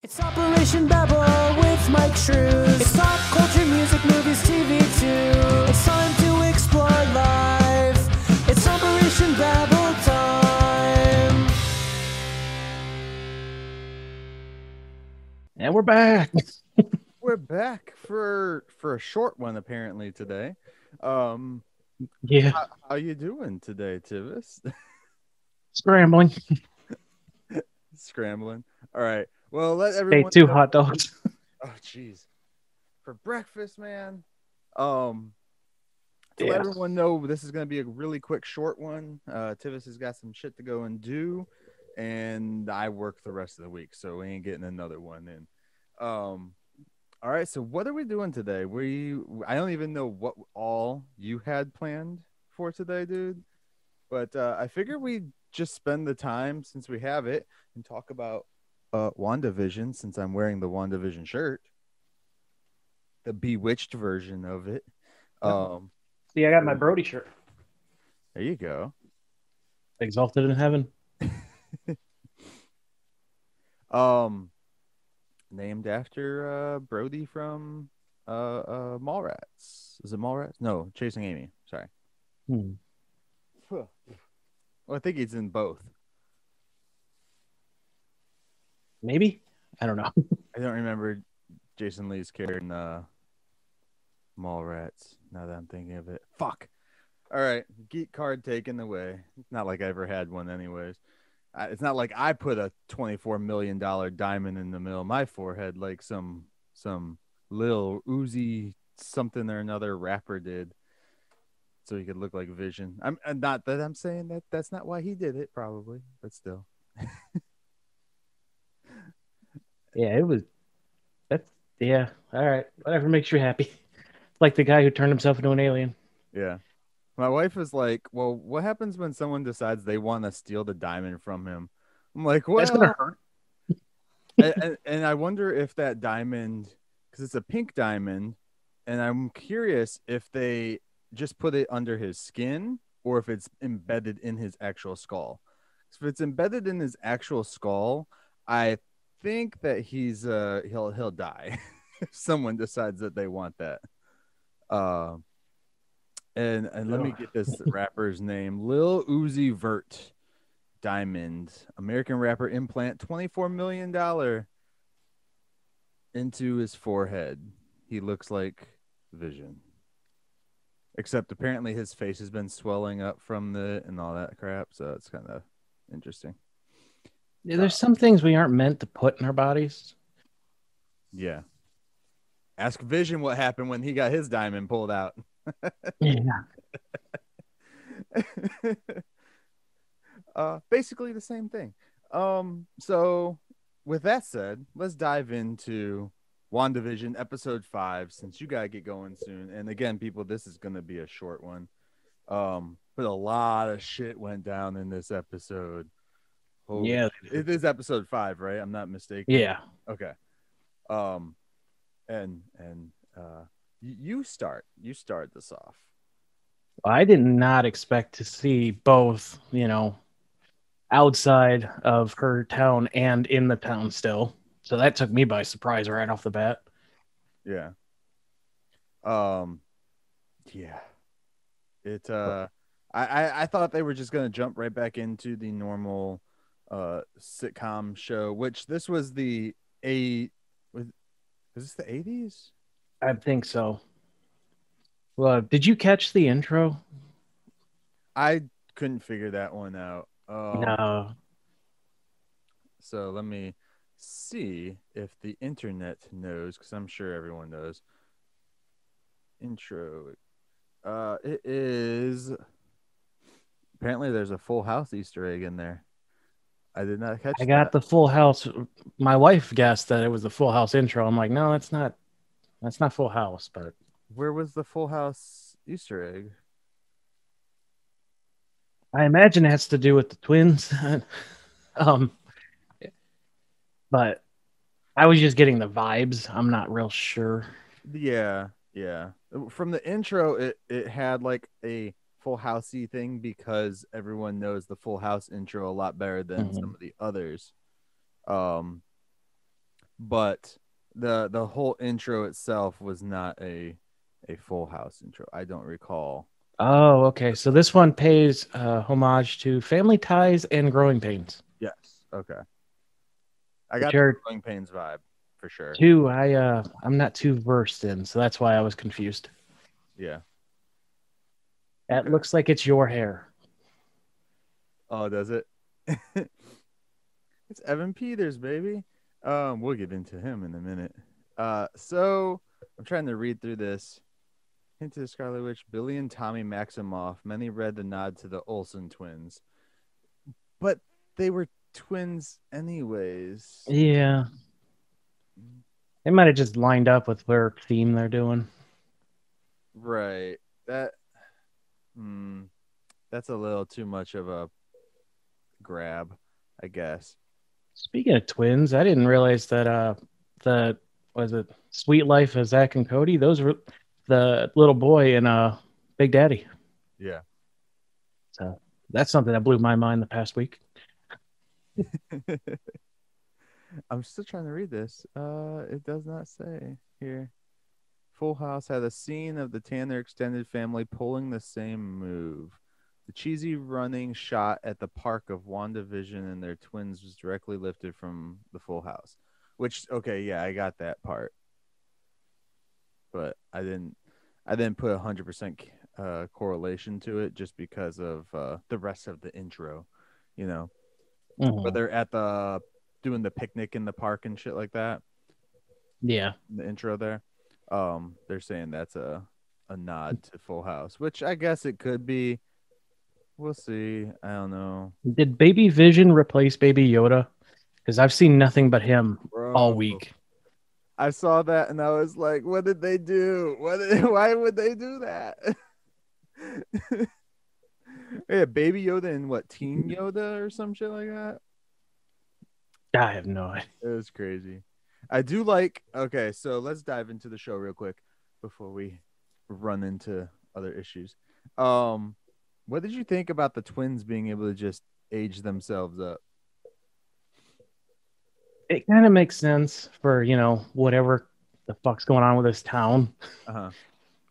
It's Operation Babble with Myke Shrews. It's pop culture, music, movies, TV too. It's time to explore life. It's Operation Babble time. And we're back. We're back for a short one apparently today. Yeah, How you doing today, Tivis? scrambling. Scrambling. All right. Well, let Ate everyone two know. hot dogs. Oh, jeez. For breakfast, man. To Yeah. let everyone know, this is going to be a really quick, short one. Tivis has got some shit to go and do, and I work the rest of the week, so we ain't getting another one in. All right. So what are we doing today? I don't even know what all you had planned for today, dude. But I figure we just spend the time since we have it and talk about WandaVision, since I'm wearing the WandaVision shirt, the Bewitched version of it. See, I got my Brody shirt. There you go. Exalted in heaven. Named after Brody from Mallrats. Is it Mallrats? No, Chasing Amy. Sorry. Well, I think he's in both. Maybe? I don't know. I don't remember Jason Lee's character in Mallrats, now that I'm thinking of it. Fuck. All right. Geek card taken away. It's not like I ever had one anyways. It's not like I put a $24 million diamond in the middle of my forehead like some Lil Uzi something or another rapper did, so he could look like Vision. I'm not that I'm saying that that's not why he did it, probably, but still. Yeah, it was. Yeah, all right. Whatever makes you happy. Like the guy who turned himself into an alien. Yeah. My wife is like, well, what happens when someone decides they want to steal the diamond from him? I'm like, That's going to well, hurt. and I wonder if that diamond, because it's a pink diamond, and I'm curious if they just put it under his skin or if it's embedded in his actual skull. So if it's embedded in his actual skull, I think that he'll die if someone decides that they want that. And let me get this rapper's name. Lil Uzi Vert. Diamond. American rapper implant $24 million into his forehead. He looks like Vision. Except apparently his face has been swelling up from and all that crap, so it's kind of interesting. Yeah, there's some things we aren't meant to put in our bodies. Yeah. Ask Vision what happened when he got his diamond pulled out. Yeah. Basically the same thing. So with that said, let's dive into WandaVision episode 5, since you gotta get going soon. And again, people, this is gonna be a short one. But a lot of shit went down in this episode. Holy Yeah. It is episode 5, right? I'm not mistaken. Yeah. Okay. And you start this off. I did not expect to see both, outside of her town and in the town still. So that took me by surprise right off the bat. Yeah. Yeah. It I thought they were just gonna jump right back into the normal sitcom show, which this was was this the 80s? I think so. Well, did you catch the intro? I couldn't figure that one out. No. So let me see if the internet knows, because I'm sure everyone knows. Intro. It is. Apparently, there's a Full House Easter egg in there. I did not catch. I got the Full House. My wife guessed that it was the Full House intro. I'm like, no, that's not Full House. But where was the Full House Easter egg? I imagine it has to do with the twins. But I was just getting the vibes. I'm not real sure. Yeah. From the intro, it had like a Full Housey thing, because everyone knows the Full House intro a lot better than some of the others. but the whole intro itself was not a Full House intro. I don't recall. Oh, okay. So this one pays homage to Family Ties and Growing Pains, Yes. Okay. I which got the are Growing Pains vibe for sure. two I'm not too versed in, so that's why I was confused. Yeah. That Okay. looks like it's your hair. Oh, does it? It's Evan Peters, baby. We'll get into him in a minute. So I'm trying to read through this. Hint to the Scarlet Witch, Billy and Tommy Maximoff. Many read the nod to the Olsen twins, but they were twins anyways. Yeah, they might have just lined up with their theme they're doing. Right. That. That's a little too much of a grab, I guess. Speaking of twins, I didn't realize that the was it Sweet Life of Zach and Cody? Those were the little boy and Big Daddy. Yeah. So that's something that blew my mind the past week. I'm still trying to read this. It does not say here. Full House had a scene of the Tanner extended family pulling the same move. The cheesy running shot at the park of WandaVision and their twins was directly lifted from the Full House. Which, okay, yeah, I got that part, but I didn't put 100% correlation to it just because of the rest of the intro, you know, where Mhm. they're at the doing the picnic in the park and shit like that. Yeah. The intro there. They're saying that's a nod to Full House, which I guess it could be. We'll see. I don't know. Did Baby Vision replace Baby Yoda? Because I've seen nothing but him all Bro, week. I saw that and I was like, what did they do? Why would they do that? Yeah, Baby Yoda and what, Teen Yoda or some shit like that? I have no idea. It was crazy. I do like, okay, so let's dive into the show real quick before we run into other issues. What did you think about the twins being able to just age themselves up? It kind of makes sense for, whatever the fuck's going on with this town. Uh-huh.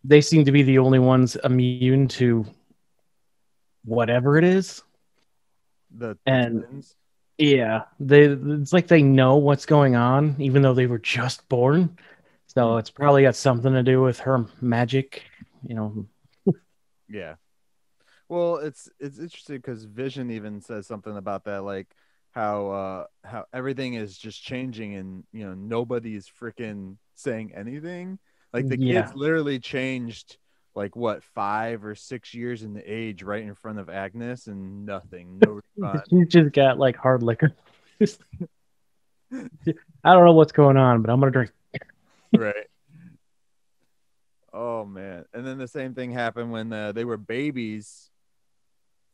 They seem to be the only ones immune to whatever it is. The And twins? yeah, it's like they know what's going on, even though they were just born. So it's probably got something to do with her magic, you know. Yeah. Well, it's interesting because Vision even says something about that, like how everything is just changing and nobody's freaking saying anything. Like the Yeah. kids literally changed like what 5 or 6 years in the age right in front of Agnes and nothing, no response. You just got like hard liquor. I don't know what's going on, but I'm gonna drink. Right. Oh man. And then the same thing happened when they were babies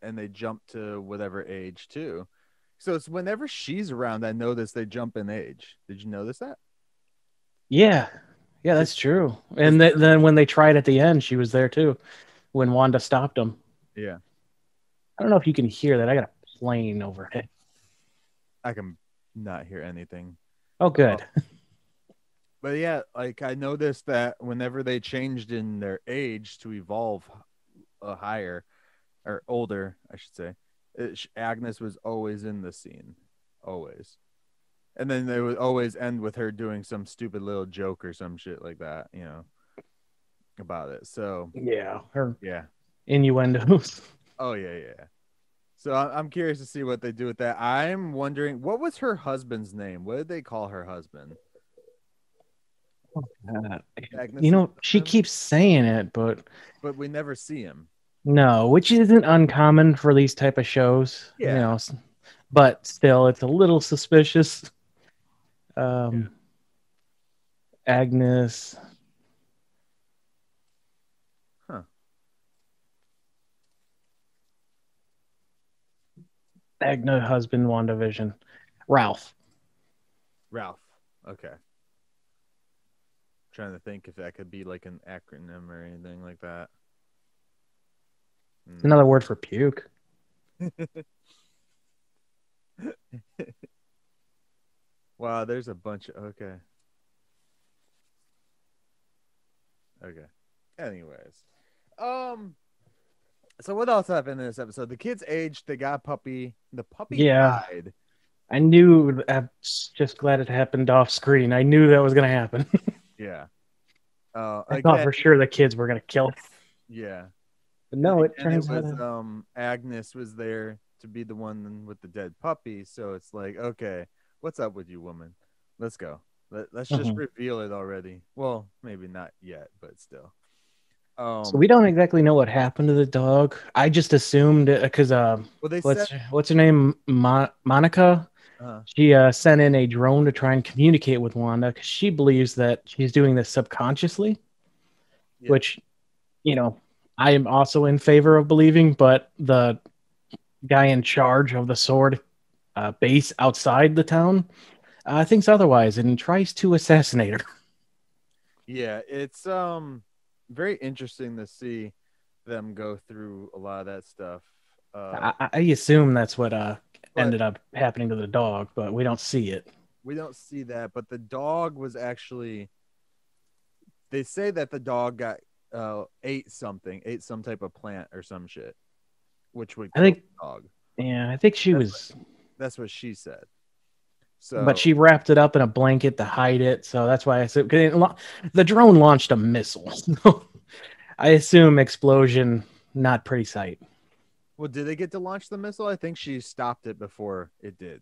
and they jumped to whatever age too. So it's whenever she's around, I notice they jump in age. Did you notice that? Yeah, yeah, Is, that's true. is And there, then when they tried at the end, she was there too. When Wanda stopped them. yeah, I don't know if you can hear that. I got a plane overhead. I can not hear anything. Oh, good. But yeah, like I noticed that whenever they changed in their age to evolve higher or older, I should say, Agnes was always in the scene, always. And then they would always end with her doing some stupid little joke or some shit like that, about it. So Yeah, her yeah. innuendos. Oh yeah. So I'm curious to see what they do with that. I'm wondering what was her husband's name? What did they call her husband? Agnes's She husband? keeps saying it, but But we never see him. no, which isn't uncommon for these type of shows. Yeah. But still, it's a little suspicious. Yeah. Agnes. Huh. Agnes husband, WandaVision. Ralph. Ralph. Okay. Trying to think if that could be like an acronym or anything like that. It's another word for puke. Wow, there's a bunch of okay. Anyways, um, so what else happened in this episode? The kids aged. They got a puppy. The puppy Yeah, died. I knew. I'm just glad it happened off screen. I knew that was gonna happen. Yeah. I thought Again, for sure the kids were gonna kill it, yeah. but And no, it again, it turns was out. Agnes was there to be the one with the dead puppy. So it's like, okay, what's up with you, woman? Let's go. Let's just Mhm. reveal it already. Well, maybe not yet, but still. So we don't exactly know what happened to the dog. I just assumed because Well, they said, what's her name, Monica. uh, She sent in a drone to try and communicate with Wanda because she believes that she's doing this subconsciously, yeah, which, you know, I am also in favor of believing, but the guy in charge of the sword base outside the town thinks otherwise and tries to assassinate her. yeah. It's very interesting to see them go through a lot of that stuff. I assume that's what But ended up happening to the dog, but we don't see it. we don't see that. But the dog was actually. They say that the dog got ate something, ate some type of plant or some shit, which would I kill think, the dog. yeah, I think she That's was, that's what she said. but So she wrapped it up in a blanket to hide it. So that's why I said 'cause the drone launched a missile. So I assume explosion, not pretty sight. well, did they get to launch the missile? I think she stopped it before it did.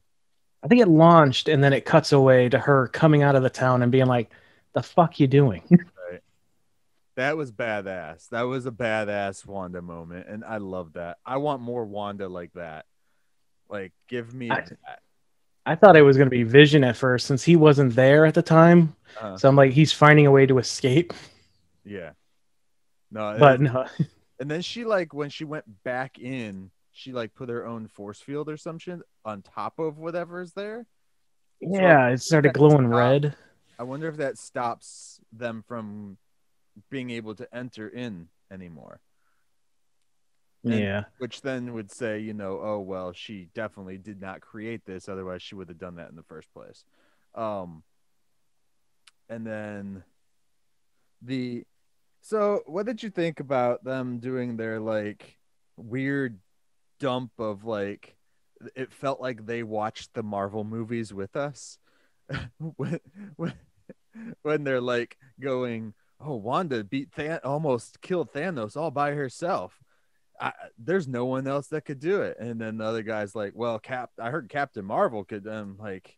I think it launched and then it cuts away to her coming out of the town and being like, "The fuck you doing?" Right. That was badass. That was a badass Wanda moment, and I love that. I want more Wanda like that. Like, give me I, that. I thought it was going to be Vision at first since he wasn't there at the time. Uh, So I'm like, he's finding a way to escape. yeah. No, But no, and then she like when she went back in, she like put her own force field or some shit on top of whatever is there. So yeah, it started glowing red. I wonder if that stops them from being able to enter in anymore. And Yeah. which then would say, oh well, she definitely did not create this, otherwise she would have done that in the first place. And then the so what did you think about them doing their like weird dump of like it felt like they watched the Marvel movies with us when, when when they're like going, oh, Wanda almost killed Thanos all by herself. There's no one else that could do it. And then the other guy's like, well, I heard Captain Marvel could. Like,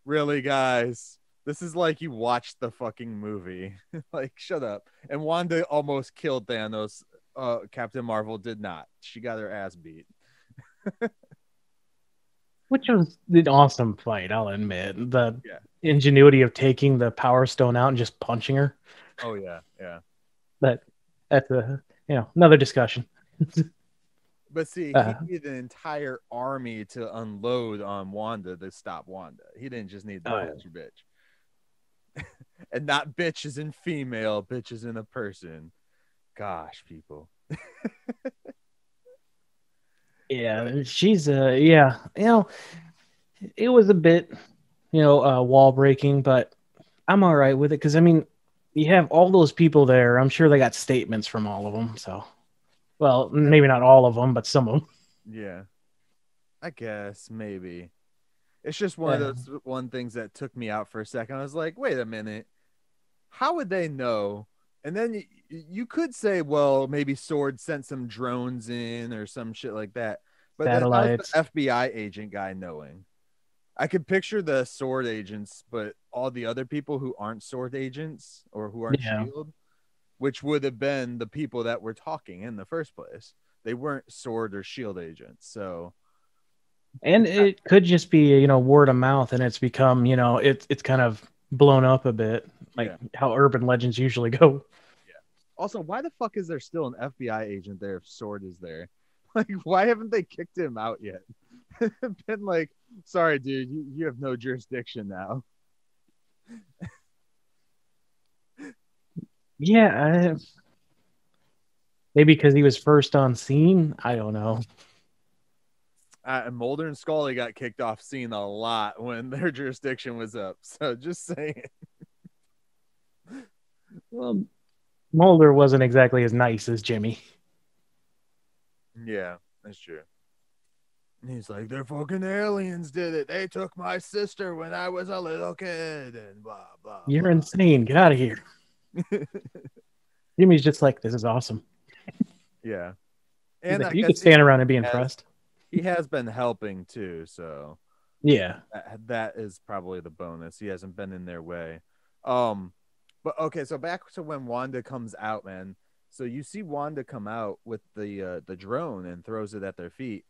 really, guys? This is like you watched the fucking movie. Like, shut up. And Wanda almost killed Thanos. Captain Marvel did not. She got her ass beat. Which was an awesome fight, I'll admit. The Yeah. ingenuity of taking the Power Stone out and just punching her. Oh yeah, yeah. But that's another discussion. But see, he needed an entire army to unload on Wanda to stop Wanda. He didn't just need to punch your bitch. And not bitch is in female, bitch is in a person. Gosh, people. Yeah, she's yeah, it was a bit, wall breaking, but I'm all right with it because I mean, you have all those people there. I'm sure they got statements from all of them. So, well, maybe not all of them, but some of them. Yeah, I guess maybe. It's just one of those things that took me out for a second. I was like, wait a minute. How would they know? And then you could say, well, maybe Sword sent some drones in or some shit like that. But that was Satellites. the FBI agent guy knowing. I could picture the Sword agents, but all the other people who aren't Sword agents or who aren't Yeah. Shield, which would have been the people that were talking in the first place. They weren't Sword or Shield agents. So, And it could just be, word of mouth, and it's become, it's kind of blown up a bit, like how urban legends usually go. Yeah. Also, why the fuck is there still an FBI agent there if Sword is there? Like, why haven't they kicked him out yet? Been like, sorry, dude, you have no jurisdiction now. Yeah, maybe because he was first on scene. I don't know. Mulder and Scully got kicked off scene a lot when their jurisdiction was up. So just saying. Well, Mulder wasn't exactly as nice as Jimmy. Yeah, that's true. And he's like, they're fucking aliens did it. They took my sister when I was a little kid and blah, blah. You're blah. insane. Get out of here. Jimmy's just like, this is awesome. Yeah. He's And like, I you guess could stand around and be impressed. he has been helping too. So Yeah. that is probably the bonus. He hasn't been in their way. But okay, so back to when Wanda comes out, man. So you see Wanda come out with the drone and throws it at their feet.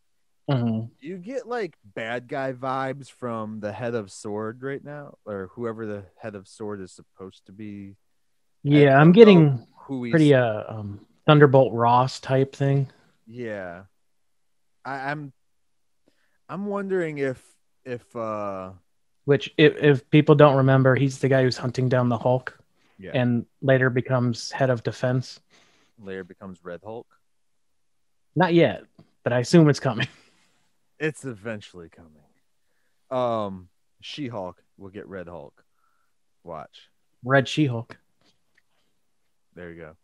Mhm. You get like bad guy vibes from the head of Sword right now, or whoever the head of Sword is supposed to be. Yeah, I I'm don't know getting who he's pretty Thunderbolt Ross type thing. Yeah, I'm wondering if Which, if people don't remember, he's the guy who's hunting down the Hulk, yeah, and later becomes head of defense. Lair becomes Red Hulk. Not yet, but I assume it's coming. It's eventually coming. She-Hulk will get Red Hulk. Watch. Red She-Hulk. There you go.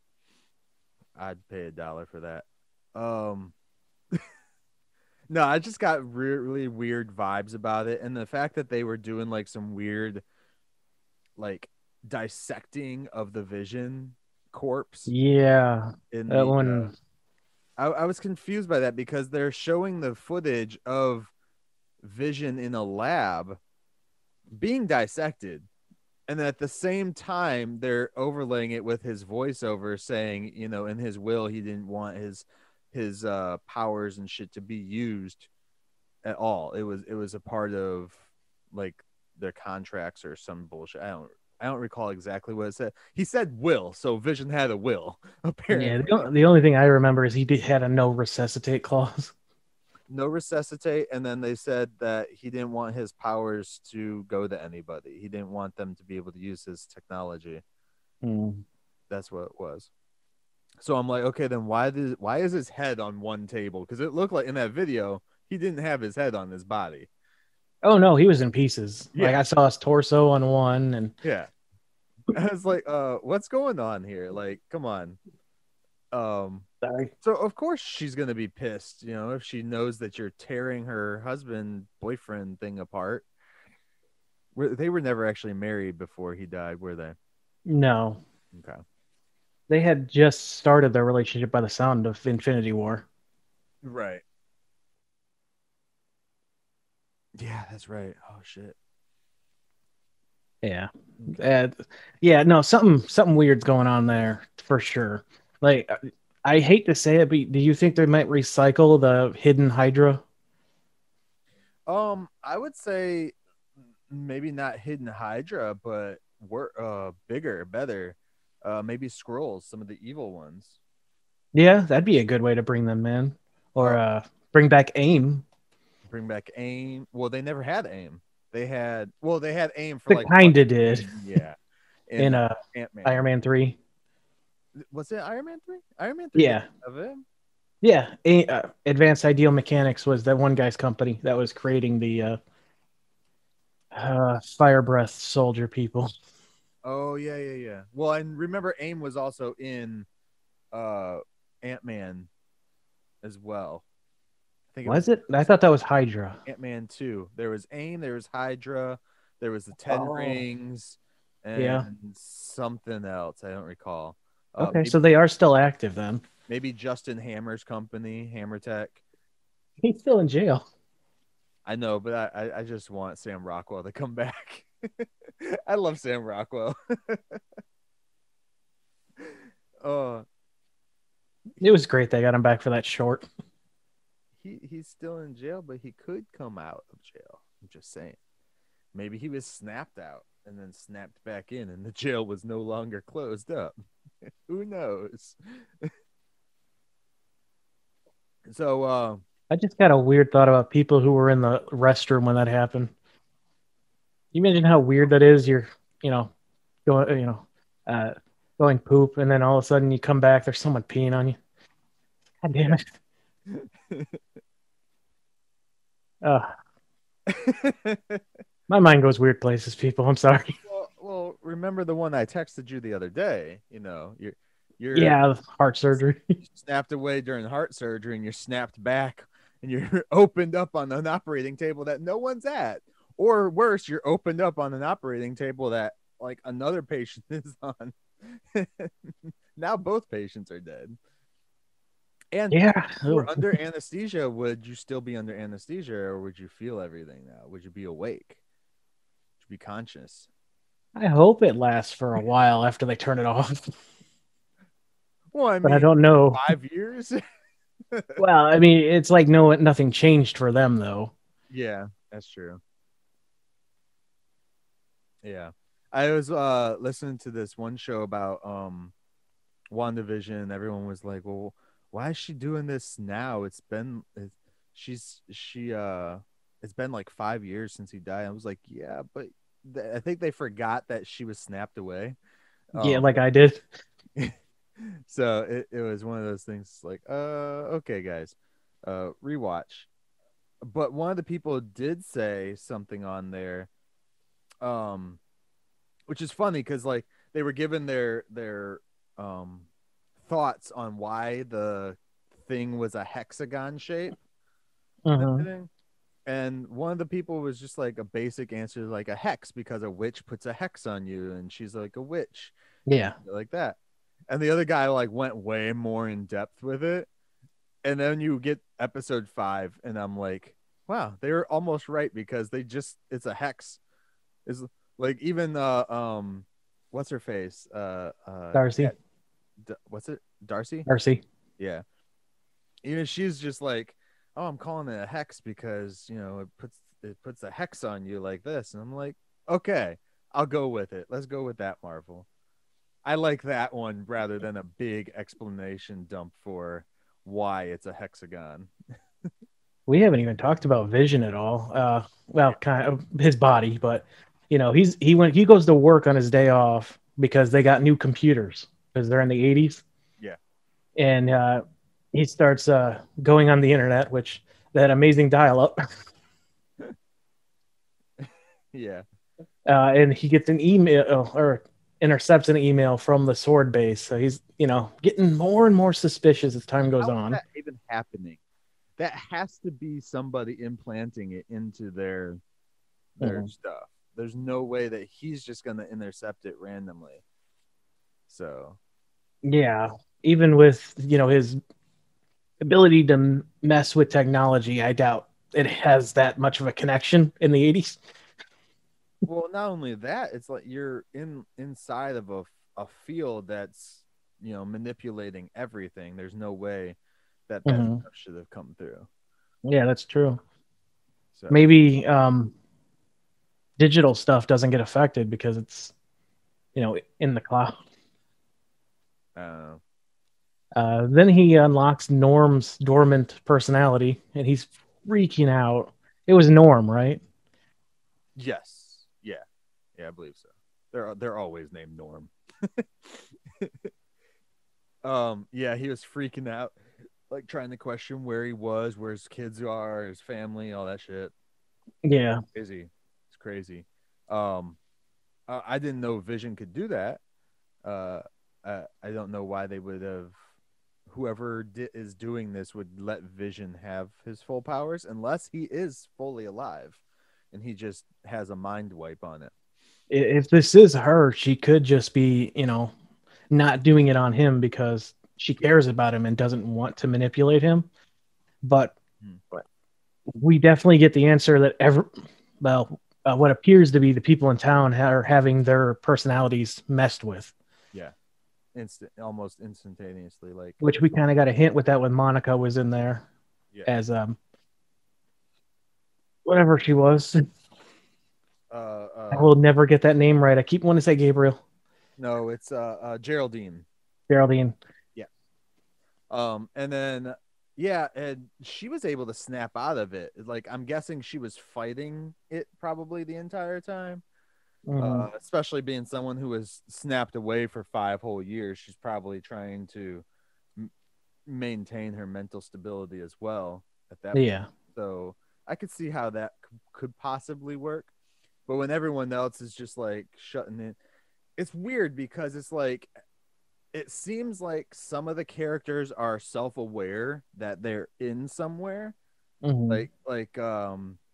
I'd pay $1 for that. No, I just got really weird vibes about it, and the fact that they were doing like some weird, like dissecting of the Vision corpse. Yeah, In that one. I was confused by that because they're showing the footage of Vision in a lab being dissected, and at the same time they're overlaying it with his voiceover saying, you know, in his will he didn't want his powers and shit to be used at all. It was a part of like their contracts or some bullshit. I don't recall exactly what it said. He said will, so Vision had a will, apparently. Yeah, the only thing I remember is had a no resuscitate clause. No resuscitate, and then they said that he didn't want his powers to go to anybody. He didn't want them to be able to use his technology. That's what it was. So I'm like, okay, then why is his head on one table? Because it looked like in that video he didn't have his head on his body. Oh no, he was in pieces. Yeah. Like I saw his torso on one, and Yeah. I was like, what's going on here? Like, come on. Sorry. So of course she's gonna be pissed, you know, if she knows that you're tearing her husband boyfriend thing apart. They were never actually married before he died, were they? No. Okay. They had just started their relationship by the sound of Infinity War. Right. Yeah, that's right. Oh shit. Yeah. Yeah, no, something weird's going on there for sure. Like I hate to say it, but do you think they might recycle the hidden Hydra? I would say maybe not hidden Hydra, but bigger, better. Maybe Skrulls, some of the evil ones. Yeah, that'd be a good way to bring them in. Or bring back AIM. Bring back AIM. Well, they never had AIM. They had AIM for They like kinda did. Yeah. In Ant-Man. Iron Man 3. Was it Iron Man 3? Iron Man 3 Yeah. of him? Yeah, Advanced Ideal Mechanics was that one guy's company that was creating the fire breath soldier people. Oh yeah. Well, and remember AIM was also in Ant-Man as well. I think Was it? I thought that was Hydra. Ant-Man 2. There was AIM, there was Hydra, there was the 10 Rings, and something else. I don't recall. Okay, so they are still active then. Maybe Justin Hammer's company, Hammer Tech. He's still in jail. I know, but I just want Sam Rockwell to come back. I love Sam Rockwell. It was great they got him back for that short. He's still in jail, but he could come out of jail. I'm just saying. Maybe he was snapped out and then snapped back in, and the jail was no longer closed up. Who knows? So I just got a weird thought about people who were in the restroom when that happened. You imagine how weird that is. You're, going poop, and then all of a sudden you come back, there's someone peeing on you. God damn it. Uh, my mind goes weird places, people. I'm sorry. Well, remember the one I texted you the other day? You know, you're Yeah, heart surgery. snapped away during heart surgery, and you're snapped back, and you're opened up on an operating table that no one's at, or worse, you're opened up on an operating table that like another patient is on. Now both patients are dead. And Yeah. if you were under anesthesia, would you still be under anesthesia, or would you feel everything now? Would you be awake? Would you be conscious? I hope it lasts for a while after they turn it off. Well, I But I mean, don't know. 5 years. Well, I mean, it's like nothing changed for them though. Yeah, that's true. Yeah. I was listening to this one show about WandaVision. Everyone was like, "Well, why is she doing this now? It's been like 5 years since he died." I was like, "Yeah, but I think they forgot that she was snapped away." Yeah, like I did. So it was one of those things like, okay, guys, rewatch. But one of the people did say something on there, um, which is funny because like they were given their thoughts on why the thing was a hexagon shape and Mhm. everything. And one of the people was just like a basic answer, like a hex, because a witch puts a hex on you, and she's like a witch, Yeah. like that. And the other guy like went way more in depth with it. And then you get episode 5, and I'm like, wow, they were almost right, because it's a hex. Is like even what's her face? Darcy. Yeah, what's it? Darcy? Darcy. Yeah. Even she's just like, oh, I'm calling it a hex because it puts a hex on you like this. And I'm like, okay, I'll go with it. Let's go with that, Marvel. I like that one rather than a big explanation dump for why it's a hexagon. We haven't even talked about Vision at all. Well, kind of his body, but he goes to work on his day off because they got new computers because they're in the 80s. Yeah. And he starts going on the internet, which that amazing dial-up. Yeah. And he gets an email or intercepts an email from the Sword base. So he's, getting more and more suspicious as time goes How is on. that even happening? That has to be somebody implanting it into their stuff. There's no way that he's just going to intercept it randomly. So, Yeah, even with, his ability to mess with technology, I doubt it has that much of a connection in the 80s. well, not only that, it's like you're inside of a field that's, manipulating everything. There's no way that stuff should have come through. Yeah, that's true. So Maybe digital stuff doesn't get affected because it's, in the cloud. Then he unlocks Norm's dormant personality, and he's freaking out. It was Norm, right? yes, yeah, I believe so. They're always named Norm. Yeah, he was freaking out, like trying to question where he was, where his kids are, his family, all that shit. Yeah. It's crazy. I didn't know Vision could do that. I don't know why they would have. Whoever is doing this would let Vision have his full powers, unless he is fully alive, and he just has a mind wipe on it. If this is her, she could just be, not doing it on him because she cares about him and doesn't want to manipulate him. But we definitely get the answer that what appears to be the people in town are having their personalities messed with. Yeah, almost instantaneously, like, which we kind of got a hint with that when Monica was in there as whatever she was. I will never get that name right. I keep wanting to say Gabriel. No, it's Geraldine. Geraldine. Yeah. And then and she was able to snap out of it. Like, I'm guessing she was fighting it probably the entire time. Especially being someone who was snapped away for 5 whole years, she's probably trying to maintain her mental stability as well at that point. So I could see how that could possibly work. But when everyone else is just like shutting in, it's weird because it's like it seems like some of the characters are self-aware that they're in somewhere. Mhm.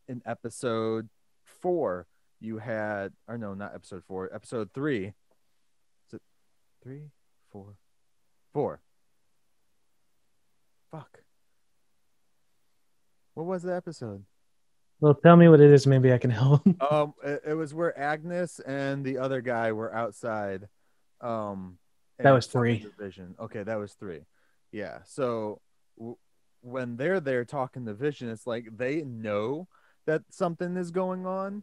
In episode 4, you had, or no, not episode 4, episode 3. Is it 3, 4, 4? Fuck. What was the episode? Well, tell me what it is. Maybe I can help. It was where Agnes and the other guy were outside. That And was talking 3. to Vision. Okay, that was 3. Yeah. So when they're there talking to Vision, it's like they know that something is going on,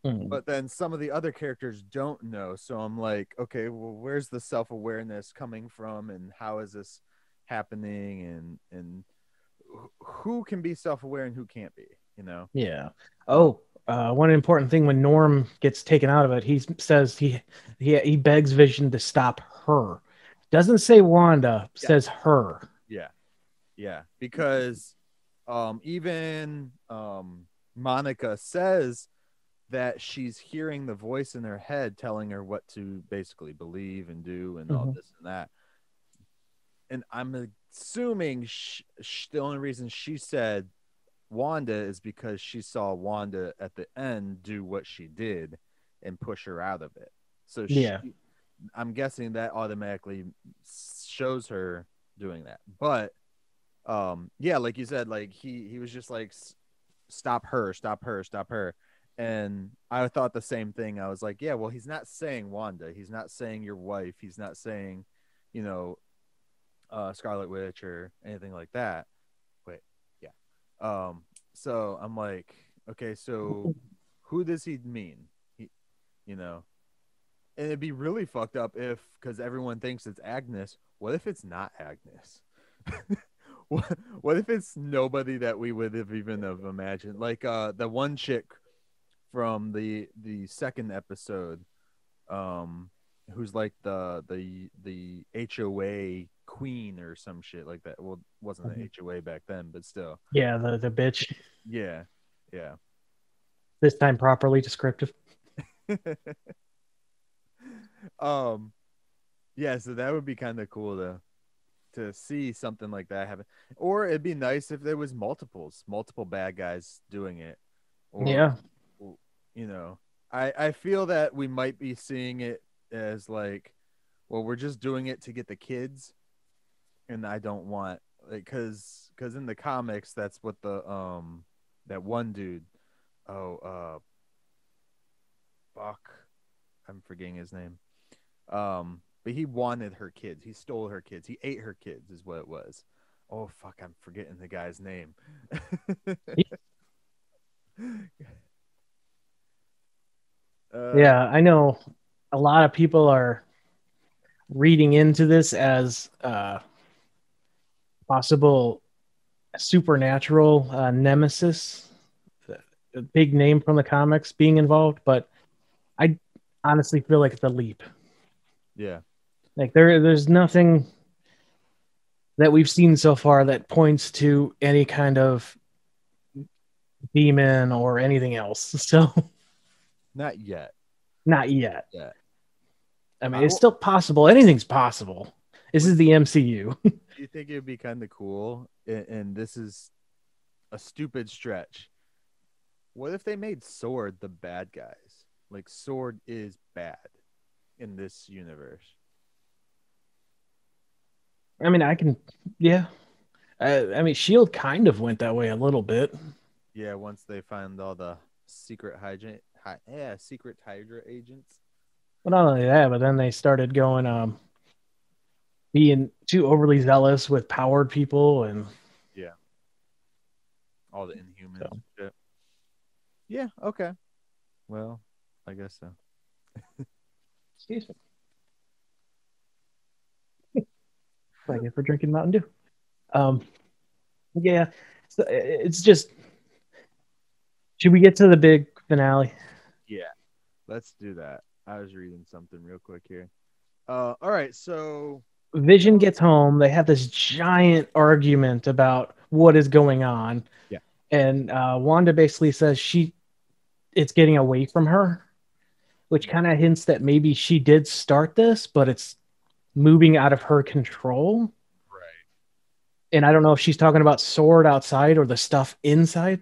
Mhm. but then some of the other characters don't know. So I'm like, okay, well, where's the self awareness coming from, and how is this happening, and who can be self aware and who can't be? You know? Yeah. Um, Oh, one important thing when Norm gets taken out of it, he says he begs Vision to stop her. Doesn't say Wanda, yeah, says her. yeah, yeah. Because even Monica says that she's hearing the voice in her head telling her what to basically believe and do and all Mhm. this and that. And I'm assuming the only reason she said Wanda is because she saw Wanda at the end do what she did and push her out of it. So Yeah. I'm guessing that automatically shows her doing that. But yeah, like you said, like he was just like, stop her, stop her, stop her. And I thought the same thing. I was like, yeah, well, he's not saying Wanda. He's not saying your wife. He's not saying, you know, Scarlet Witch or anything like that. Wait, yeah. So I'm like, okay, so who does he mean? He, you know, and it'd be really fucked up if, because everyone thinks it's Agnes. What if it's not Agnes? what if it's nobody that we would have even have imagined? Like the one chick from the second episode, who's like the HOA queen or some shit like that. Well, it wasn't the HOA back then, but still. Yeah, the bitch. Yeah, yeah. This time properly descriptive. um, yeah. So that would be kind of cool to see something like that happen, or it'd be nice if there was multiple bad guys doing it, or Yeah. you know, I feel that we might be seeing it as like, well, we're just doing it to get the kids, and I don't want, like, because in the comics that's what the that one dude, fuck, I'm forgetting his name, but he wanted her kids, he stole her kids, he ate her kids is what it was. Oh fuck, I'm forgetting the guy's name. Yeah, I know a lot of people are reading into this as possible supernatural nemesis, a big name from the comics being involved, but I honestly feel like it's a leap. Yeah. Like there's nothing that we've seen so far that points to any kind of demon or anything else. So Not yet. not yet. Yeah. I mean, it's still possible. Anything's possible. This is the MCU. Do you think it would be kind of cool? And this is a stupid stretch. What if they made Sword the bad guys? Like Sword is bad in this universe. I mean, yeah. I mean, Shield kind of went that way a little bit. Yeah, once they find all the secret secret Hydra agents. But not only that, but then they started going being too overly zealous with powered people and Yeah. All the Inhumans so. and shit. Yeah, okay. Well, I guess so. Excuse me. Thank you for drinking Mountain Dew. Yeah, so it's just. Should we get to the big finale? Yeah, let's do that. I was reading something real quick here. All right, so Vision gets home. They have this giant argument about what is going on. Yeah. And Wanda basically says it's getting away from her, which kind of hints that maybe she did start this, but it's moving out of her control. Right. And I don't know if she's talking about Sword outside or the stuff inside.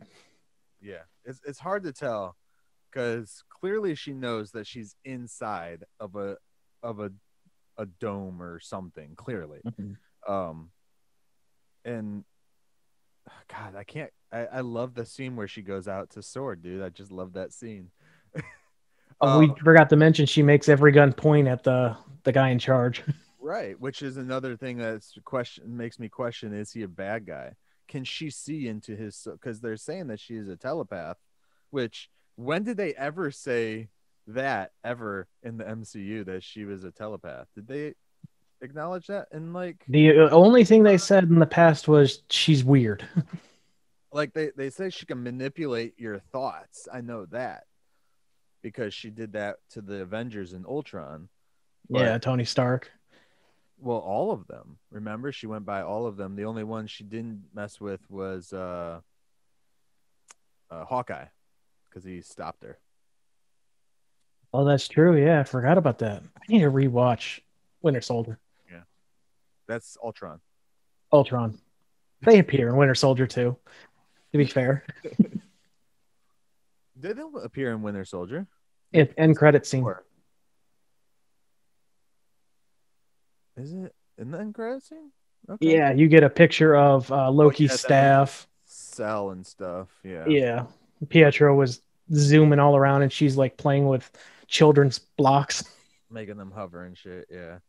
Yeah. It's hard to tell because clearly she knows that she's inside of a dome or something. Clearly, um, and God, I can't. I love the scene where she goes out to Sword, dude. I just love that scene. Oh, we forgot to mention she makes every gun point at the guy in charge. Right, which is another thing that's question makes me question: is he a bad guy? Can she see into his? Because they're saying that she is a telepath. Which when did they ever say that ever in the MCU that she was a telepath? Did they acknowledge that? And The only thing they said in the past was she's weird. like they say she can manipulate your thoughts. I know that because she did that to the Avengers in Ultron. But Yeah, Tony Stark. well, all of them. Remember, she went by all of them. The only one she didn't mess with was Hawkeye, because he stopped her. Oh, that's true. Yeah, I forgot about that. I need to rewatch Winter Soldier. Yeah, that's Ultron. Ultron. They appear in Winter Soldier too, to be fair. Did they appear in Winter Soldier? End credit scene. Or is it in the end credit scene? Okay. Yeah, you get a picture of Loki's them staff. Cell and stuff. Yeah. Yeah. Pietro was zooming all around and she's like playing with children's blocks. Making them hover and shit. Yeah.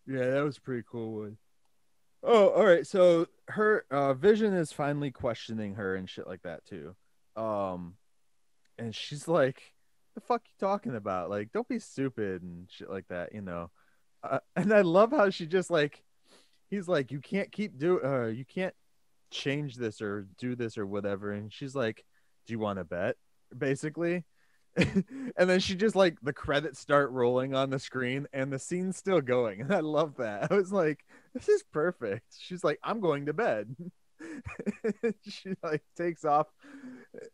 Yeah, that was a pretty cool one. Oh, all right. So her Vision is finally questioning her and shit like that too. And she's like, "The fuck you talking about? Like, don't be stupid and shit like that, you know." And I love how she just like, he's like, "You can't you can't change this or do this or whatever." And she's like, "Do you want to bet?" Basically. And then she just like the credits start rolling on the screen and the scene's still going. And I love that. I was like, this is perfect. She's like, "I'm going to bed." She like takes off.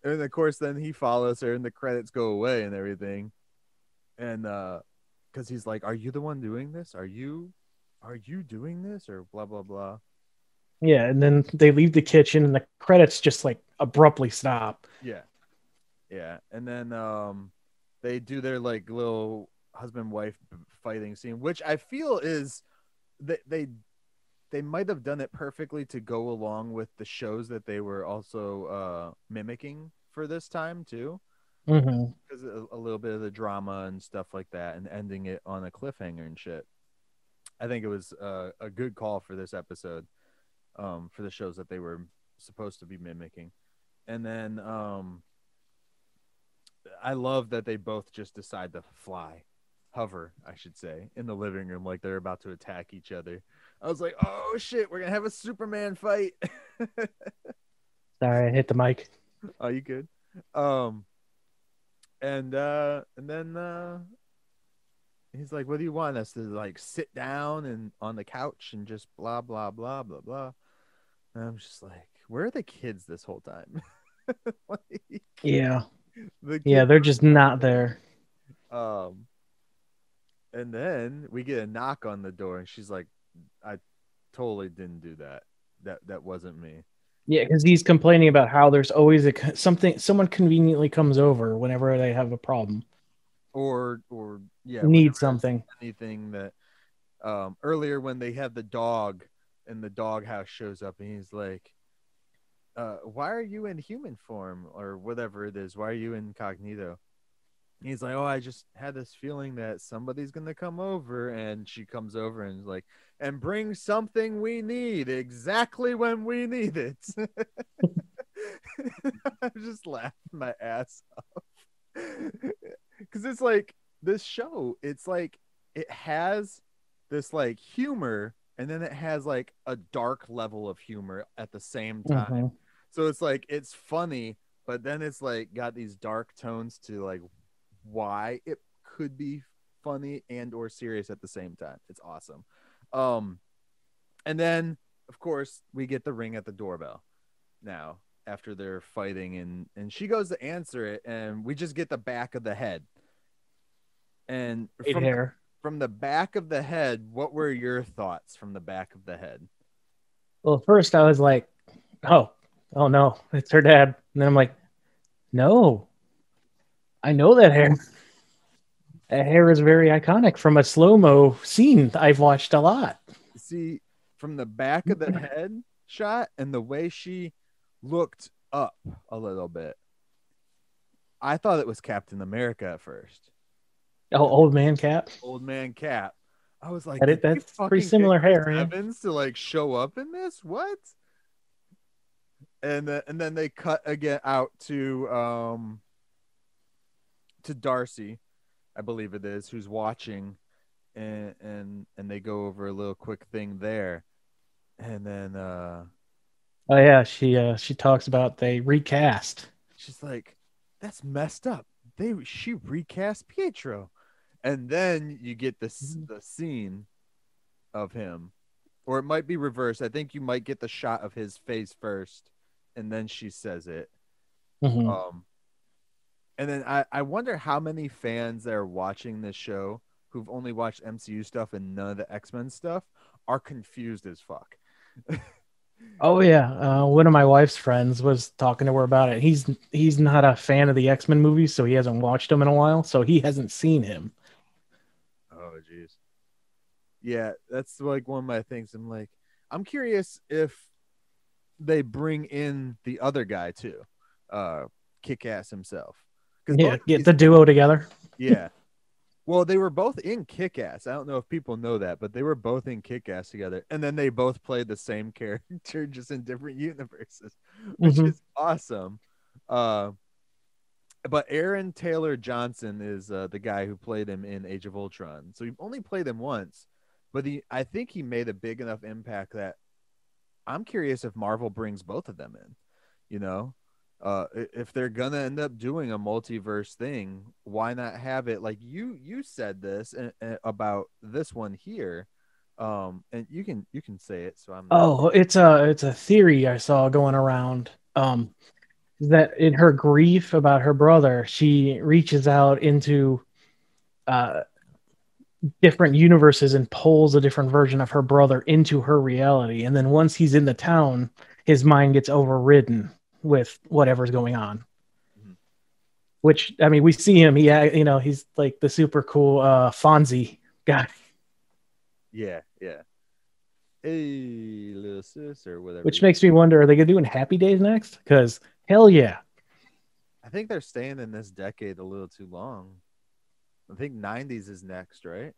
And of course, then he follows her and the credits go away and everything. And because he's like, "Are you the one doing this? Are you doing this?" Or blah blah blah. Yeah, and then they leave the kitchen and the credits just like abruptly stop. Yeah. Yeah. And then they do their like little husband wife fighting scene, which I feel is they might have done it perfectly to go along with the shows that they were also mimicking for this time too, Mm-hmm. because a little bit of the drama and stuff like that, and ending it on a cliffhanger and shit. I think it was a good call for this episode, for the shows that they were supposed to be mimicking. And then I love that they both just decide to hover, I should say, in the living room like they're about to attack each other. I was like, "Oh shit, we're gonna have a Superman fight." Sorry, I hit the mic. Oh, you good? And then he's like, "What do you want us to like sit down and on the couch and just blah blah blah blah blah?" And I'm just like, "Where are the kids this whole time?" Like, Yeah. the Yeah, kids. they're just not there. Um, and then we get a knock on the door, and she's like, "I totally didn't do that. That wasn't me." Yeah, because he's complaining about how there's always someone conveniently comes over whenever they have a problem. Or yeah, Need whenever there's something. anything that earlier when they have the dog and the doghouse shows up and he's like, "Why are you in human form?" or whatever it is. "Why are you incognito?" He's like, "Oh, I just had this feeling that somebody's gonna come over." And she comes over and is like, "And bring something we need exactly when we need it." I'm just laughing my ass off. Because it's like this show, it's like it has this like humor and then it has like a dark level of humor at the same time. Mm-hmm. So it's like it's funny, but then it's like got these dark tones to like why it could be funny and or serious at the same time. It's awesome. And then of course we get the ring at the doorbell. Now after they're fighting, and she goes to answer it, and we just get the back of the head. And Great hair. from the back of the head, what were your thoughts from the back of the head? Well, first I was like, oh no, it's her dad. And then I'm like, no, I know that hair. That hair is very iconic from a slow-mo scene I've watched a lot. See, from the back of the head shot and the way she looked up a little bit, I thought it was Captain America at first. Oh, old man Cap. Old man Cap. I was like, That's pretty fucking similar get Chris hair. Yeah. Evans to like show up in this? What? And then they cut again out to Darcy, I believe it is, who's watching, and they go over a little quick thing there, and then Oh yeah, she talks about they recast. she's like, "That's messed up. She recast Pietro," and then you get the scene of him, or it might be reversed. I think you might get the shot of his face first, and then she says it. Mm-hmm. And then I wonder how many fans that are watching this show who've only watched MCU stuff and none of the X-Men stuff are confused as fuck. Oh yeah, one of my wife's friends was talking to her about it. He's not a fan of the X-Men movies, so he hasn't watched them in a while, so he hasn't seen him. Oh jeez. Yeah, that's like one of my things. I'm curious if they bring in the other guy too, Kick-Ass himself. Yeah, get the duo together. Yeah. Well, they were both in Kick-Ass. I don't know if people know that, but they were both in Kick-Ass together. And then they both played the same character, just in different universes, which is awesome. But Aaron Taylor Johnson is the guy who played him in Age of Ultron. So he only played him once, but I think he made a big enough impact that I'm curious if Marvel brings both of them in, you know? If they're gonna end up doing a multiverse thing, why not have it like you said this about this one here, and you can say it. So I'm. Oh, it's a theory I saw going around. That in her grief about her brother, she reaches out into different universes and pulls a different version of her brother into her reality, and then once he's in the town, his mind gets overridden with whatever's going on. Mhm. Which, I mean, we see him. He's like the super cool Fonzie guy. Yeah. Hey, little sis, or whatever. Which makes me wonder: are they gonna do Happy Days next? Because hell yeah. I think they're staying in this decade a little too long. I think 90s is next, right?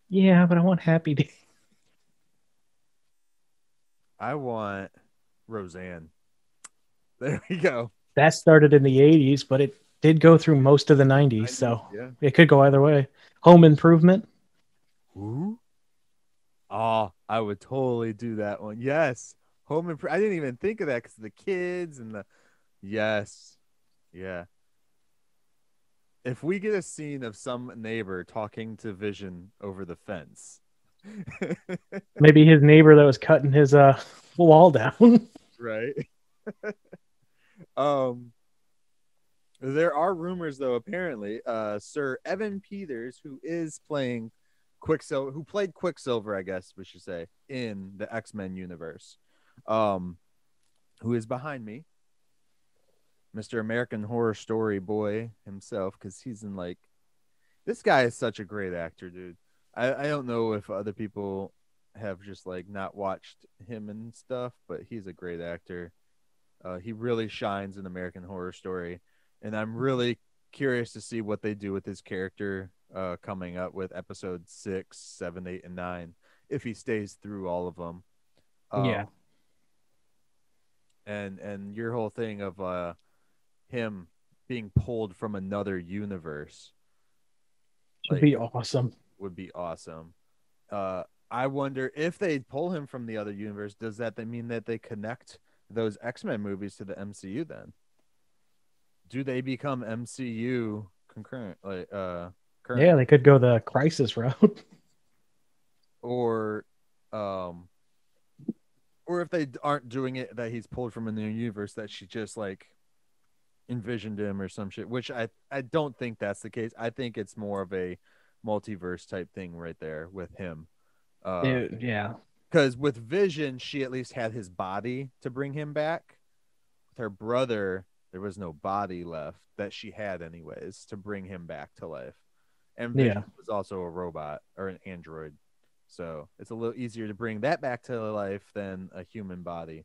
Yeah, but I want Happy Days. I want Roseanne. There we go. That started in the 80s, but it did go through most of the 90s, so yeah. it could go either way. Home Improvement. Who? Oh, I would totally do that one. Yes. I didn't even think of that because the kids and the. Yes. Yeah. If we get a scene of some neighbor talking to Vision over the fence. Maybe his neighbor that was cutting his wall down. Right. There are rumors though, apparently, Sir Evan Peters, who is playing Quicksilver, who played Quicksilver, I guess we should say, in the X-Men universe, who is behind me, Mr. American Horror Story boy himself, because he's in like, this guy is such a great actor, dude. I don't know if other people have just like not watched him and stuff, but he's a great actor. He really shines in American Horror Story, and I'm really curious to see what they do with his character coming up with episode 6, 7, 8, and 9, if he stays through all of them. Yeah. And your whole thing of him being pulled from another universe Would be awesome. Would be awesome. I wonder if they pull him from the other universe, does that mean that they connect those X-Men movies to the MCU then? Do they become MCU concurrent? Current? Yeah, they could go the Crisis route. Or or if they aren't doing it, that he's pulled from another universe, that she just like envisioned him or some shit. Which I don't think that's the case. I think it's more of a multiverse type thing right there with him. Dude, yeah. Because with Vision, she at least had his body to bring him back. With her brother, there was no body left that she had, anyways, to bring him back to life. And Vision Yeah. was also a robot or an android. So it's a little easier to bring that back to life than a human body.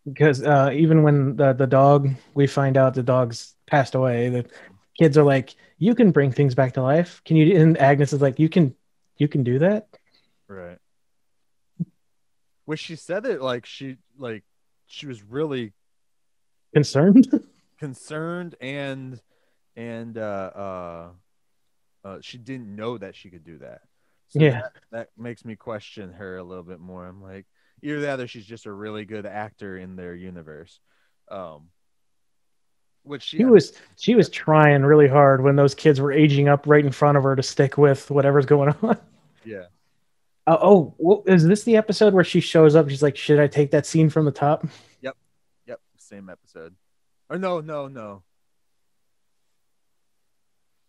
Because even when the dog, we find out the dog's passed away, the kids are like, "You can bring things back to life. Can you?" And Agnes is like, you can do that." Right. Which she said it like she was really Concerned. concerned and she didn't know that she could do that. So Yeah. that makes me question her a little bit more. I'm like, either that or she's just a really good actor in their universe. Which She was trying really hard when those kids were aging up right in front of her to stick with whatever's going on. yeah. Is this the episode where she shows up? She's like, "Should I take that scene from the top?" Yep. Yep. Same episode. Or no.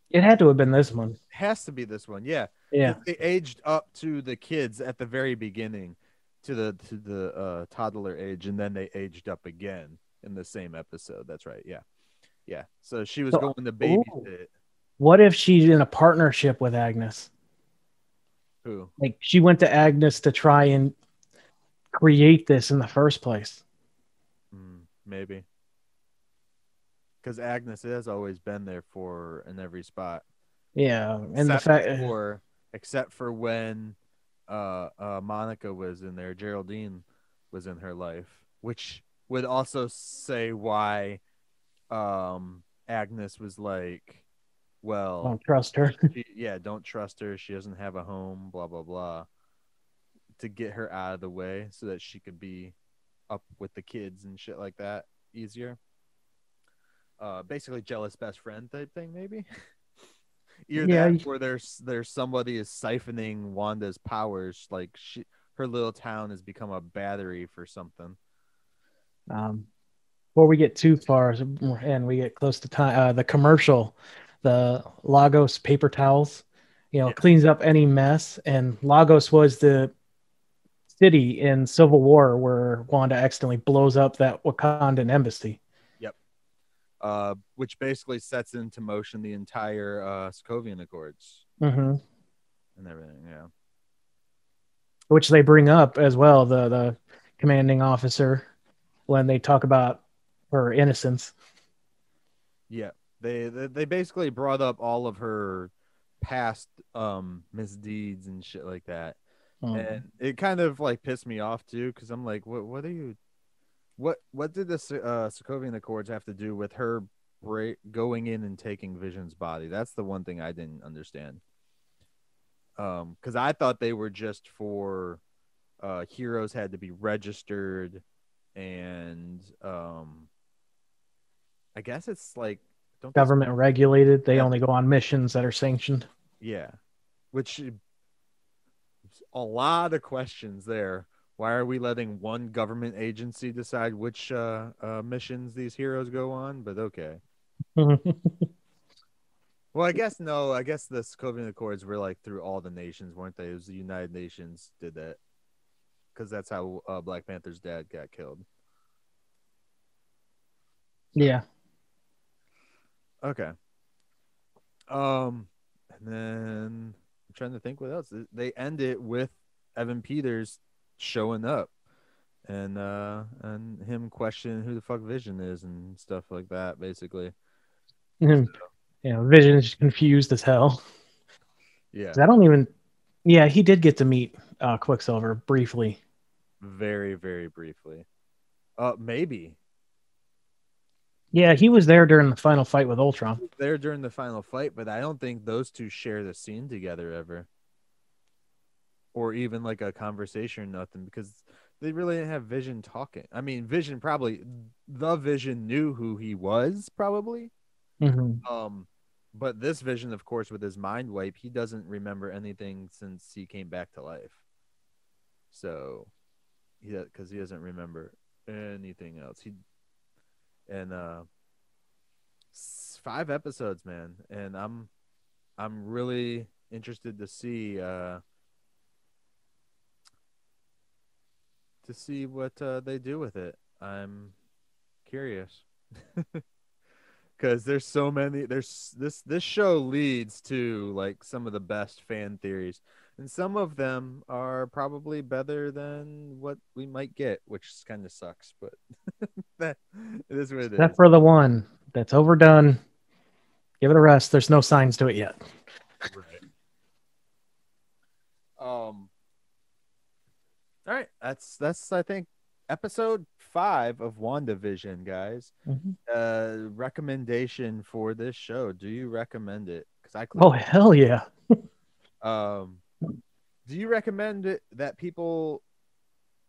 It had to have been this one. Has to be this one. Yeah. Yeah. They aged up to the kids at the very beginning to the toddler age, and then they aged up again in the same episode. That's right. Yeah. Yeah. So she was going to babysit. What if she's in a partnership with Agnes? Who? Like she went to Agnes to try and create this in the first place. Maybe. Because Agnes has always been there for in every spot. Yeah, and the fact, except for when Monica was in there, Geraldine was in her life, which would also say why Agnes was like, well, don't trust her. Don't trust her. She doesn't have a home, blah, blah, blah, to get her out of the way so that she could be up with the kids and shit like that easier. Basically jealous best friend type thing, maybe. That or there's somebody is siphoning Wanda's powers, like her little town has become a battery for something. Before we get too far and we get close to time, the commercial, the Lagos paper towels, cleans up any mess. And Lagos was the city in Civil War where Wanda accidentally blows up that Wakandan embassy. Yep. Which basically sets into motion the entire Sokovian Accords. Mm-hmm. And everything, yeah. Which they bring up as well, the commanding officer, when they talk about her innocence. Yeah, they basically brought up all of her past misdeeds and shit like that, and it kind of like pissed me off too, because I'm like, what are you? What did the Sokovian Accords have to do with her going in and taking Vision's body? That's the one thing I didn't understand. Because I thought they were just for heroes had to be registered, and I guess it's like government regulated. They only go on missions that are sanctioned. Yeah, which a lot of questions there. Why are we letting one government agency decide which missions these heroes go on? But okay. Well, I guess no. I guess the Sokovian Accords were like through all the nations, weren't they? It was the United Nations did that, because that's how Black Panther's dad got killed. Yeah. Okay. And then I'm trying to think what else. They end it with Evan Peters showing up and him questioning who the fuck Vision is and stuff like that, basically. Vision's confused as hell. Yeah. I don't even. Yeah, he did get to meet Quicksilver briefly. Very, very briefly. Maybe. Yeah, he was there during the final fight with Ultron. There during the final fight, but I don't think those two share the scene together ever. Or even like a conversation or nothing, because they really didn't have Vision talking. I mean, Vision knew who he was, probably. Mm-hmm. But this Vision, of course, with his mind wipe, he doesn't remember anything since he came back to life. So because he doesn't remember anything else. He and 5 episodes, man, and I'm really interested to see what they do with it. I'm curious because there's so many. There's this show leads to like some of the best fan theories, and some of them are probably better than what we might get, which kind of sucks. But that it is what it Except is. for the one that's overdone. Give it a rest. There's no signs to it yet. Right. All right, that's I think episode 5 of WandaVision, guys. Recommendation for this show. Do you recommend it? Because I Oh, hell yeah. do you recommend it that people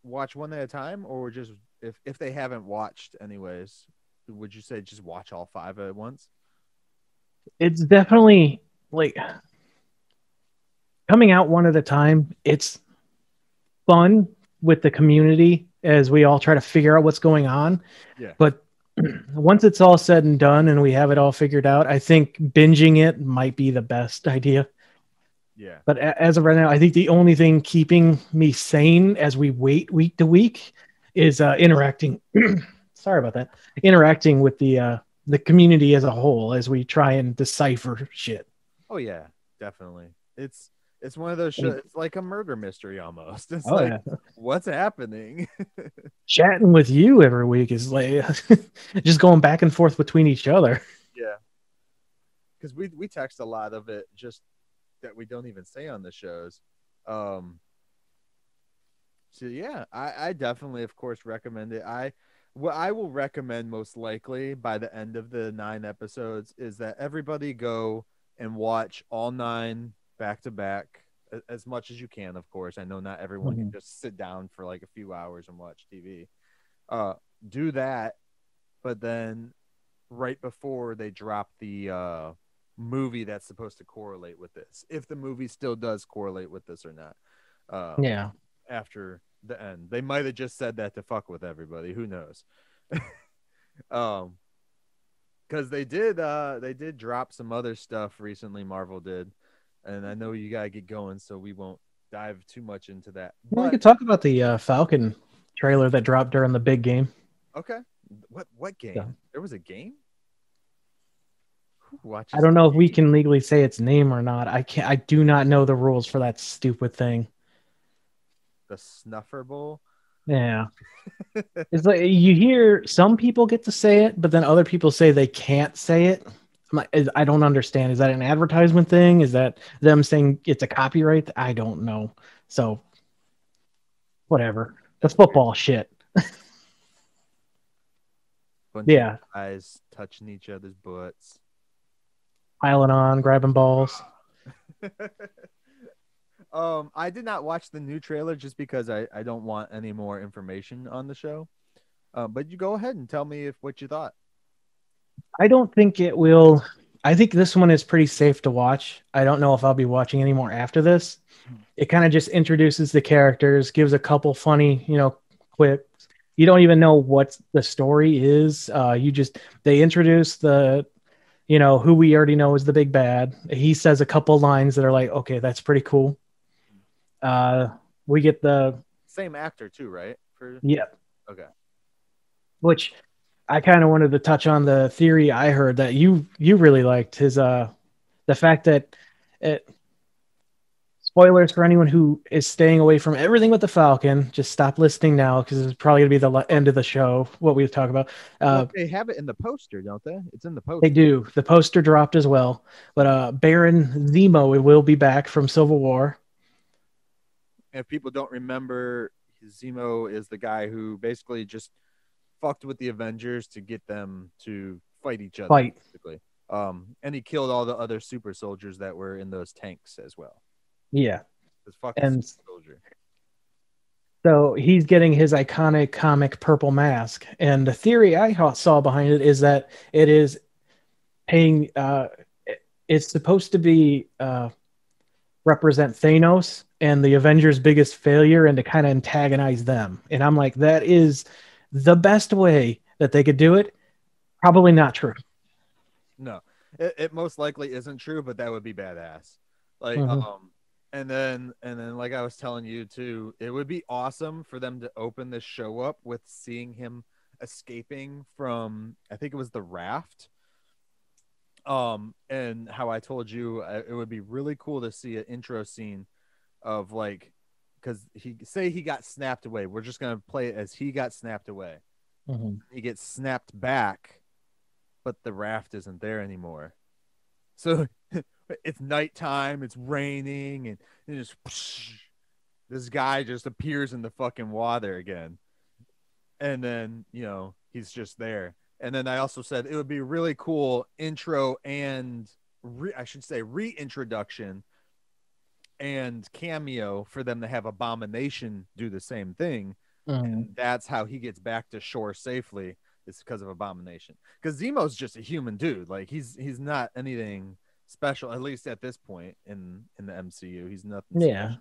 watch one at a time, or just if they haven't watched anyways, would you say just watch all 5 at once? It's definitely like coming out one at a time. It's fun with the community as we all try to figure out what's going on. Yeah. But once it's all said and done and we have it all figured out, I think binging it might be the best idea. Yeah. But as of right now, I think the only thing keeping me sane as we wait week to week is interacting. Sorry about that. Interacting with the community as a whole as we try and decipher shit. Oh yeah, definitely. It's one of those shows. It's like a murder mystery almost. It's what's happening? Chatting with you every week is like just going back and forth between each other. Yeah, because we text a lot of it just that we don't even say on the shows. So yeah, I definitely, of course, recommend it. What I will recommend most likely by the end of the 9 episodes is that everybody go and watch all 9 back to back as much as you can. Of course, I know not everyone can just sit down for like a few hours and watch TV. Do that, but then right before they drop the movie that's supposed to correlate with this, if the movie still does correlate with this or not. Yeah. After the end, they might have just said that to fuck with everybody. Who knows? Because they did drop some other stuff recently. Marvel did, and I know you gotta get going, so we won't dive too much into that. Well, we could talk about the Falcon trailer that dropped during the big game. Okay. What game? Yeah. There was a game? I don't know if we can legally say its name or not. I do not know the rules for that stupid thing. The Snuffer Bowl? Yeah. It's like you hear some people get to say it, but then other people say they can't say it. I don't understand. Is that an advertisement thing? Is that them saying it's a copyright? I don't know. So whatever. That's football shit. Yeah. Guys touching each other's butts. Piling on, grabbing balls. I did not watch the new trailer just because I don't want any more information on the show. But you go ahead and tell me what you thought. I don't think it will. I think this one is pretty safe to watch. I don't know if I'll be watching any more after this. It kind of just introduces the characters, gives a couple funny, quips. You don't even know what the story is. They introduce the, who we already know is the big bad. He says a couple lines that are like, okay, that's pretty cool. We get the same actor too, right? Yeah. Okay. Which I kind of wanted to touch on the theory I heard that you really liked his the fact that spoilers for anyone who is staying away from everything with the Falcon. Just stop listening now because it's probably gonna be the end of the show. What we talk about. They have it in the poster, don't they? It's in the poster. They do. The poster dropped as well. But Baron Zemo will be back from Civil War. If people don't remember, Zemo is the guy who basically just fucked with the Avengers to get them to fight each other. Basically. And he killed all the other super soldiers that were in those tanks as well. Yeah. And soldier. So he's getting his iconic comic purple mask. And the theory I saw behind it is that it is paying it's supposed to be represent Thanos and the Avengers' biggest failure and to kind of antagonize them. And I'm like, that is the best way that they could do it. Probably not true. No, it most likely isn't true, but that would be badass. Like, and then like I was telling you too, it would be awesome for them to open this show up with seeing him escaping from, I think it was the raft. And how I told you, it would be really cool to see an intro scene of like, because he got snapped away. We're just gonna play it as he got snapped away. He gets snapped back, but the raft isn't there anymore. So it's nighttime, it's raining, and just this guy just appears in the fucking water again. And then, he's just there. And then I also said it would be really cool intro and reintroduction and cameo for them to have Abomination do the same thing. And that's how he gets back to shore safely. It's because of Abomination. Because Zemo's just a human dude. Like he's not anything special, at least at this point in the MCU. He's nothing special.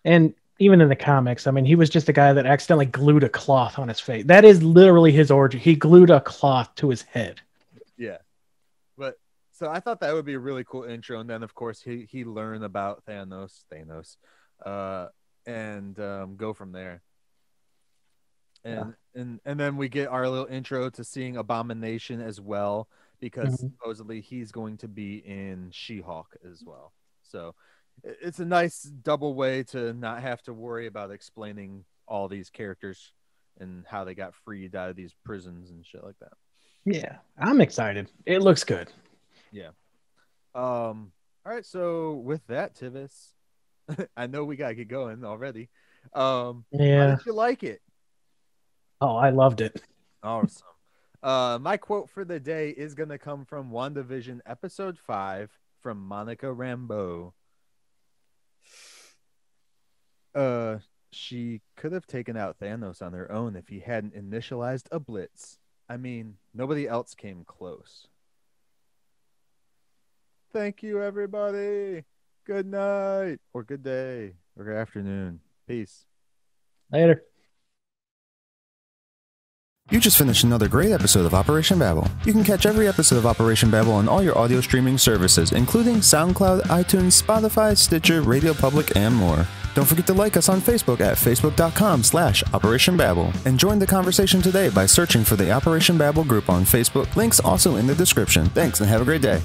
And even in the comics, I mean, he was just a guy that accidentally glued a cloth on his face. That is literally his origin. He glued a cloth to his head. Yeah. But so I thought that would be a really cool intro. And then of course he learned about Thanos, and go from there. And then we get our little intro to seeing Abomination as well, because supposedly he's going to be in She-Hulk as well. So it's a nice double way to not have to worry about explaining all these characters and how they got freed out of these prisons and shit like that. Yeah, I'm excited. It looks good. Yeah. All right. So with that, Tivis, I know we gotta get going already. How did you like it? Oh, I loved it. Awesome. My quote for the day is going to come from WandaVision episode 5 from Monica Rambeau. She could have taken out Thanos on her own if he hadn't initialized a blitz. I mean, nobody else came close. Thank you, everybody. Good night, or good day, or good afternoon. Peace. Later. You just finished another great episode of Operation Babble. You can catch every episode of Operation Babble on all your audio streaming services, including SoundCloud, iTunes, Spotify, Stitcher, Radio Public, and more. Don't forget to like us on Facebook at facebook.com/Operation Babble, and join the conversation today by searching for the Operation Babble group on Facebook. Links also in the description. Thanks and have a great day.